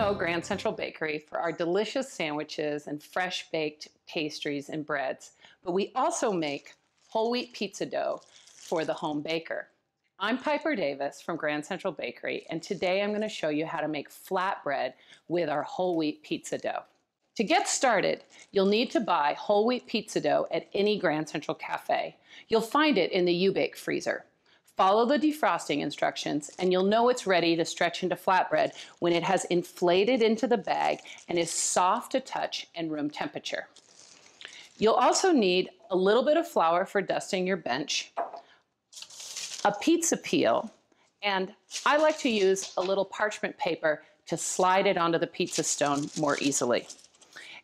know Grand Central Bakery for our delicious sandwiches and fresh baked pastries and breads, but we also make whole wheat pizza dough for the home baker. I'm Piper Davis from Grand Central Bakery, and today I'm going to show you how to make flatbread with our whole wheat pizza dough. To get started, you'll need to buy whole wheat pizza dough at any Grand Central cafe. You'll find it in the U-Bake freezer. Follow the defrosting instructions and you'll know it's ready to stretch into flatbread when it has inflated into the bag and is soft to touch and room temperature. You'll also need a little bit of flour for dusting your bench, a pizza peel, and I like to use a little parchment paper to slide it onto the pizza stone more easily.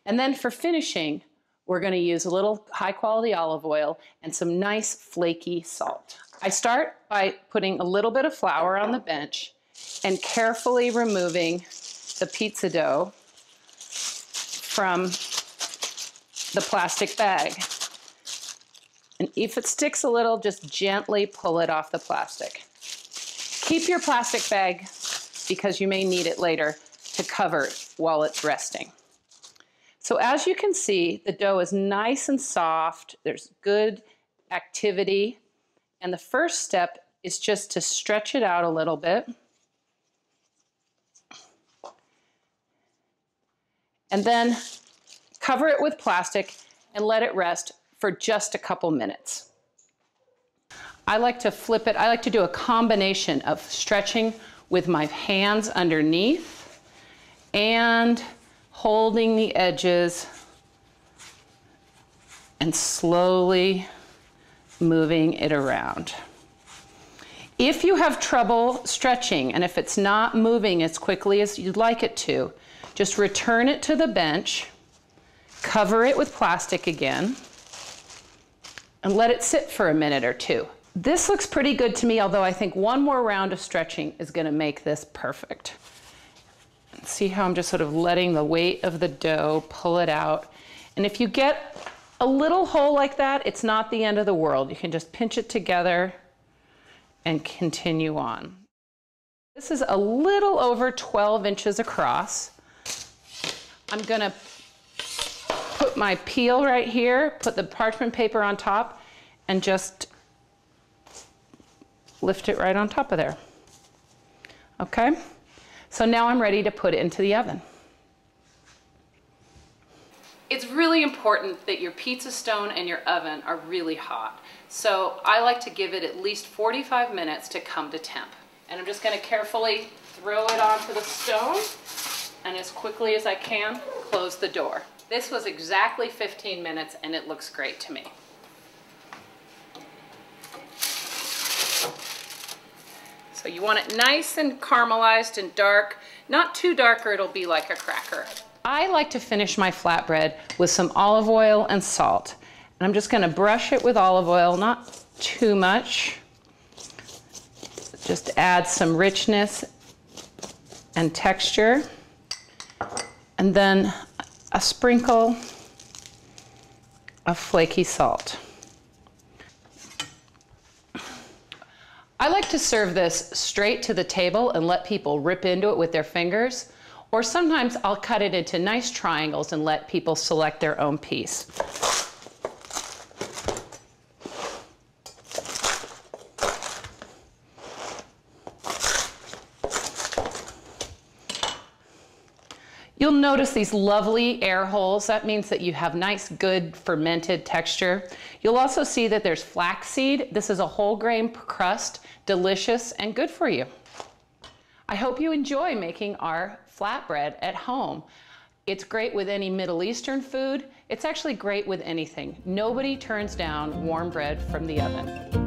And then for finishing, we're going to use a little high-quality olive oil and some nice flaky salt. I start by putting a little bit of flour on the bench and carefully removing the pizza dough from the plastic bag. And if it sticks a little, just gently pull it off the plastic. Keep your plastic bag because you may need it later to cover it while it's resting. So as you can see, the dough is nice and soft. There's good activity. And the first step is just to stretch it out a little bit. And then cover it with plastic and let it rest for just a couple minutes. I like to flip it. I like to do a combination of stretching with my hands underneath and holding the edges and slowly moving it around. If you have trouble stretching and if it's not moving as quickly as you'd like it to, just return it to the bench, cover it with plastic again, and let it sit for a minute or two. This looks pretty good to me, although I think one more round of stretching is going to make this perfect. See how I'm just sort of letting the weight of the dough pull it out. And if you get a little hole like that, it's not the end of the world. You can just pinch it together and continue on. This is a little over 12 inches across. I'm gonna put my peel right here, put the parchment paper on top, and just lift it right on top of there. Okay? So now I'm ready to put it into the oven. It's really important that your pizza stone and your oven are really hot. So I like to give it at least 45 minutes to come to temp. And I'm just going to carefully throw it onto the stone and as quickly as I can, close the door. This was exactly 15 minutes and it looks great to me. So you want it nice and caramelized and dark, not too dark or it'll be like a cracker. I like to finish my flatbread with some olive oil and salt. And I'm just going to brush it with olive oil, not too much. Just add some richness and texture. And then a sprinkle of flaky salt. I like to serve this straight to the table and let people rip into it with their fingers. Or sometimes I'll cut it into nice triangles and let people select their own piece. You'll notice these lovely air holes. That means that you have nice, good fermented texture. You'll also see that there's flaxseed. This is a whole grain crust, delicious and good for you. I hope you enjoy making our flatbread at home. It's great with any Middle Eastern food. It's actually great with anything. Nobody turns down warm bread from the oven.